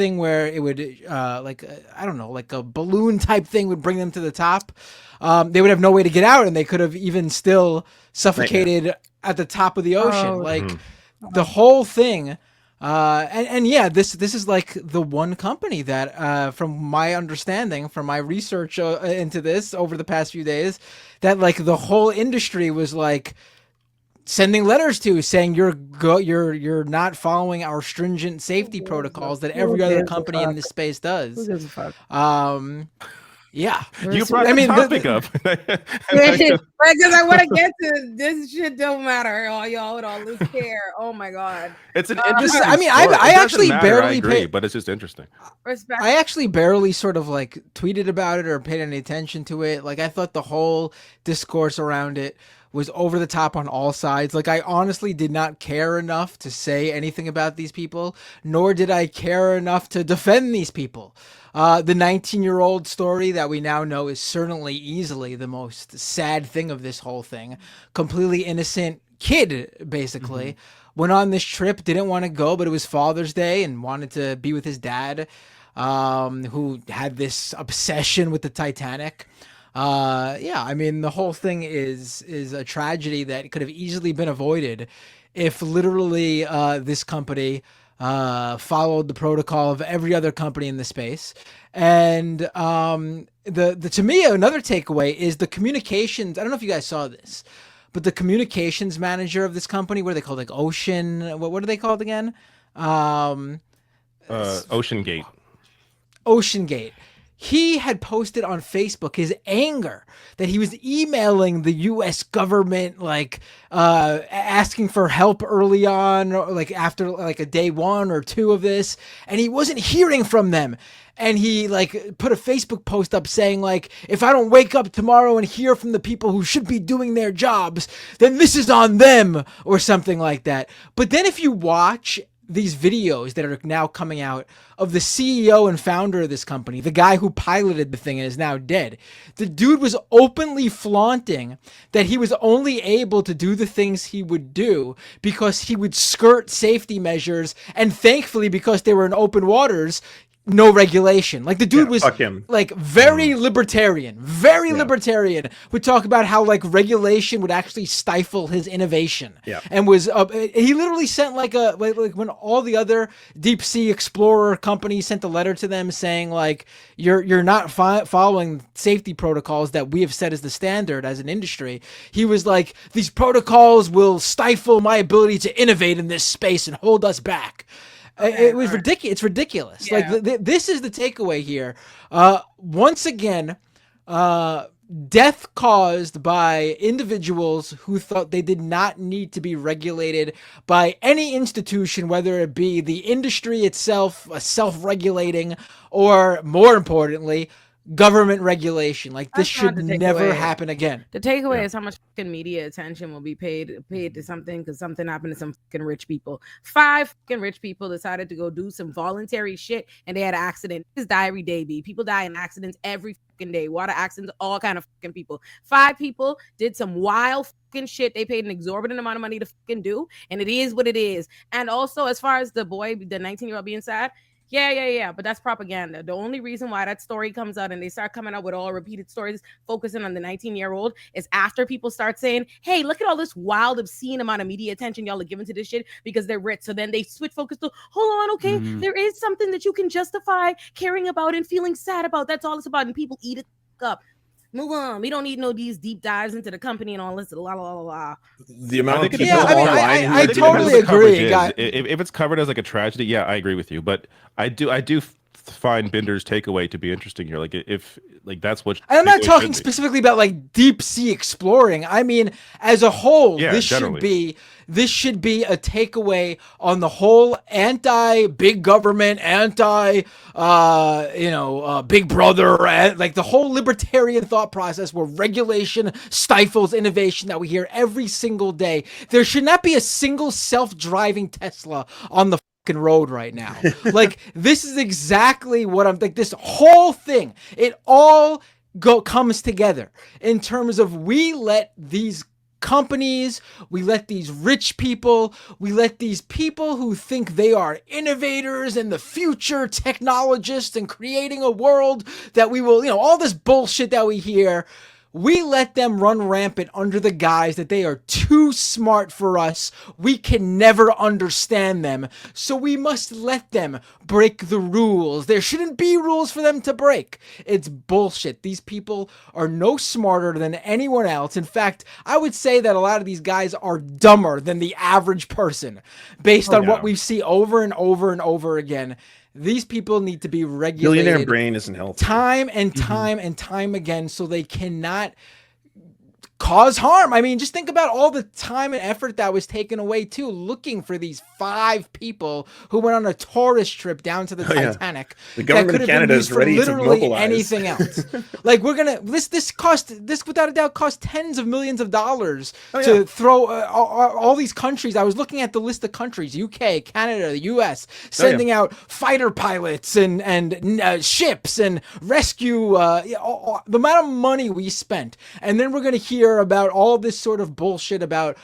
thing where it would I don't know, like a balloon type thing would bring them to the top. They would have no way to get out, and they could have even still suffocated at the top of the ocean. Oh, Like the whole thing. And yeah, this is like the one company that, from my understanding, from my research into this over the past few days, that like the whole industry was like sending letters to saying you're not following our stringent safety protocols that every other company in this space Who does. gives a fuck? Yeah, You brought I the mean, topic up. Because I want to get to this shit. Don't matter. All y'all with all this care. Oh my god. It's an interesting. I mean, story. It I doesn't actually matter, I barely agree, paid. but it's just interesting. Respect. I actually barely sort of like tweeted about it or paid any attention to it. Like I thought the whole discourse around it was over the top on all sides. Like I honestly did not care enough to say anything about these people, nor did I care enough to defend these people. The 19-year-old story that we now know is certainly easily the most sad thing of this whole thing. Completely innocent kid, basically. Went on this trip, didn't want to go, but it was Father's Day and wanted to be with his dad, who had this obsession with the Titanic. Yeah, I mean, the whole thing is a tragedy that could have easily been avoided if literally this company followed the protocol of every other company in the space. And the to me, another takeaway is the communications. I don't know if you guys saw this, but the communications manager of this company, what are they called? Like Ocean, what are they called again? Ocean Gate. Ocean Gate. He had posted on Facebook his anger that he was emailing the U.S. government, like asking for help early on, or like after like a day 1 or 2 of this, and he wasn't hearing from them. And he like put a Facebook post up saying like, if I don't wake up tomorrow and hear from the people who should be doing their jobs, then this is on them, or something like that. But then if you watch these videos that are now coming out of the CEO and founder of this company, the guy who piloted the thing and is now dead, the dude was openly flaunting that he was only able to do the things he would do because he would skirt safety measures, and thankfully, because they were in open waters, no regulation. Like the dude was fuck him. like very libertarian, would talk about how like regulation would actually stifle his innovation. Yeah. And was he literally sent like when all the other deep sea explorer companies sent a letter to them saying like, you're not following safety protocols that we have set as the standard as an industry. He was like, these protocols will stifle my ability to innovate in this space and hold us back. It was ridiculous. It's ridiculous. Yeah. Like this is the takeaway here. Once again, death caused by individuals who thought they did not need to be regulated by any institution, whether it be the industry itself, self-regulating, or more importantly, government regulation. Like this That's not should the never takeaway. happen again. The takeaway is how much fucking media attention will be paid to something because something happened to some fucking rich people. 5 fucking rich people decided to go do some voluntary shit and they had an accident. This die every day, B. People die in accidents every fucking day. Water accidents, all kind of fucking people. 5 people did some wild fucking shit they paid an exorbitant amount of money to fucking do, and it is what it is. And also, as far as the boy, the 19-year-old being sad, yeah, but that's propaganda. The only reason why that story comes out and they start coming out with all repeated stories focusing on the 19-year-old is after people start saying, hey, look at all this wild, obscene amount of media attention y'all are giving to this shit because they're rich. So then they switch focus to, hold on, okay, there is something that you can justify caring about and feeling sad about. That's all it's about. And people eat it up. Move on. We don't need no these deep dives into the company and all this. La la la la. The amount of think it people depends- online. I who totally Depends what the agree, coverage is. guy. If it's covered as like a tragedy, yeah, I agree with you. But I do find Binder's takeaway to be interesting here. Like if like that's what I'm not takeaway talking should be. specifically about like deep sea exploring. I mean, as a whole, Yeah, this generally. should be a takeaway on the whole anti big government, anti big brother, and like the whole libertarian thought process where regulation stifles innovation that we hear every single day. There should not be a single self-driving Tesla on the road right now. Like this is exactly what I'm like. This whole thing, it all comes together in terms of we let these companies, we let these rich people, we let these people who think they are innovators and the future technologists and creating a world that we will, all this bullshit that we hear, we let them run rampant under the guise that they are too smart for us. We can never understand them. So we must let them break the rules. There shouldn't be rules for them to break. It's bullshit. These people are no smarter than anyone else. In fact, I would say that a lot of these guys are dumber than the average person based on what we see over and over and over again. These people need to be regulated. Billionaire brain isn't healthy. Time and time and time again, so they cannot cause harm. I mean, just think about all the time and effort that was taken away too, looking for these 5 people who went on a tourist trip down to the Titanic. The government of Canada is ready to mobilize. Anything else. Like this without a doubt cost tens of millions of dollars to throw all these countries. I was looking at the list of countries: UK, Canada, the US, sending out fighter pilots and ships and rescue. The amount of money we spent, and then we're gonna hear about all this sort of bullshit about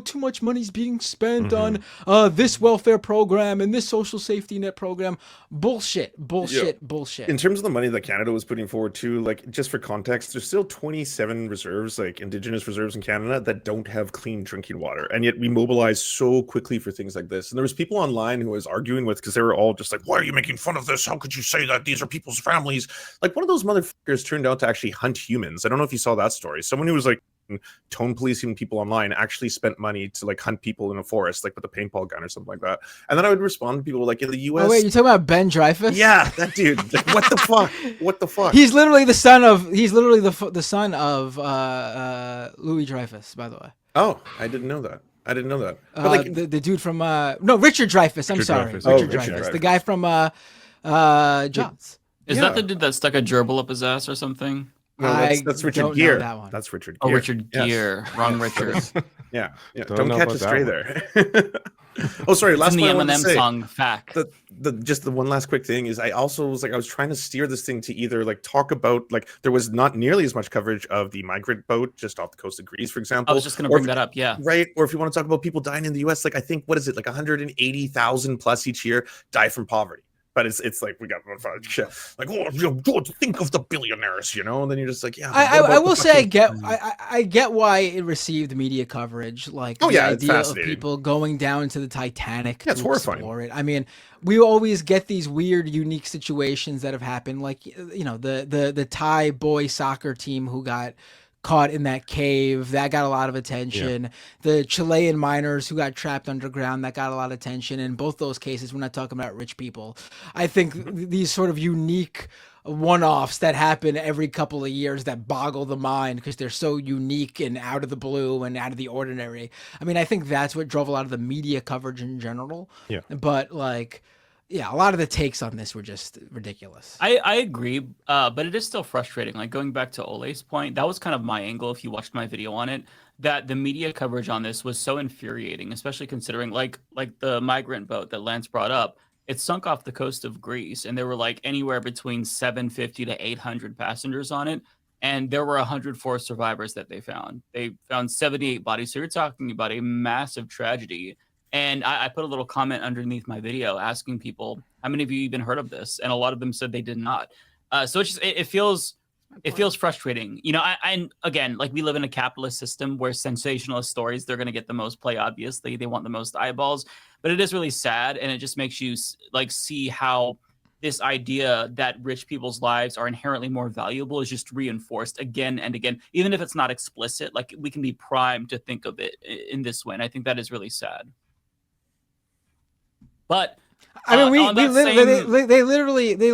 too much money's being spent on this welfare program and this social safety net program. Bullshit. In terms of the money that Canada was putting forward too, like, just for context, there's still 27 reserves, like Indigenous reserves in Canada, that don't have clean drinking water, and yet we mobilize so quickly for things like this. And there was people online who I was arguing with, because they were all just like, why are you making fun of this? How could you say that? These are people's families. Like, one of those motherfuckers turned out to actually hunt humans. I don't know if you saw that story. Someone who was like tone policing people online actually spent money to like hunt people in a forest, like with a paintball gun or something like that. And then I would respond to people like, in the US. Oh wait, you're talking about Ben Dreyfuss? Yeah, that dude. Like, what the fuck? What the fuck? He's literally the son of the son of Louis Dreyfus, by the way. Oh, I didn't know that. But like the dude from Richard Dreyfuss. I'm sorry, Dreyfuss. Richard Dreyfuss, the guy from Jaws. Is that the dude that stuck a gerbil up his ass or something? No, that's Richard Gere. That's Richard Gere. Oh, Richard Gere. Yes. Wrong Richard. Yeah. Don't catch a stray there. Oh, sorry. Last in the point I wanted to Eminem say, song fact. Just the one last quick thing is, I also was like, I was trying to steer this thing to either like talk about, like, there was not nearly as much coverage of the migrant boat just off the coast of Greece, for example. I was just going to bring that up. Yeah. Right. Or if you want to talk about people dying in the US, like, I think, what is it? Like 180,000 plus each year die from poverty. But it's like, we got like, think of the billionaires, and then you're just like, yeah. I will say I get why it received media coverage, like the idea of people going down to the Titanic to explore it. I mean, we always get these weird, unique situations that have happened, like the Thai boy soccer team who got caught in that cave, that got a lot of attention. The Chilean miners who got trapped underground, that got a lot of attention. In both those cases, we're not talking about rich people. I think these sort of unique one-offs that happen every couple of years that boggle the mind because they're so unique and out of the blue and out of the ordinary. I mean, I think that's what drove a lot of the media coverage in general. Yeah. But a lot of the takes on this were just ridiculous. I agree, but it is still frustrating. Like, going back to Ole's point, that was kind of my angle, if you watched my video on it, that the media coverage on this was so infuriating, especially considering like the migrant boat that Lance brought up. It sunk off the coast of Greece, and there were like anywhere between 750 to 800 passengers on it, and there were 104 survivors that they found. They found 78 bodies, so you're talking about a massive tragedy. And I put a little comment underneath my video asking people, how many of you even heard of this? And a lot of them said they did not. So it feels frustrating. And again, like, we live in a capitalist system where sensationalist stories, they're going to get the most play, obviously. They want the most eyeballs. But it is really sad, and it just makes you like see how this idea that rich people's lives are inherently more valuable is just reinforced again and again, even if it's not explicit. Like, we can be primed to think of it in this way. And I think that is really sad. But I mean, they literally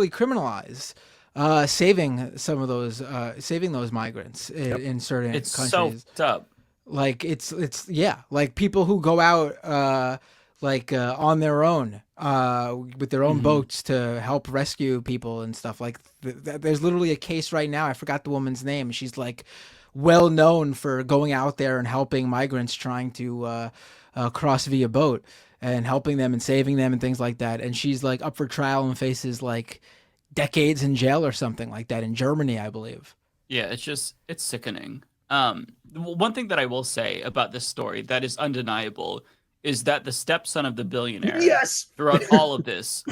criminalize saving some of those migrants in certain countries. It's so fucked up. Like, it's like people who go out on their own with their own boats to help rescue people and stuff. Like, there's literally a case right now. I forgot the woman's name. She's like well known for going out there and helping migrants trying to cross via boat and helping them and saving them and things like that. And she's like up for trial and faces like decades in jail or something like that in Germany, I believe. Yeah, it's sickening. One thing that I will say about this story that is undeniable is that the stepson of the billionaire Yes. throughout all of this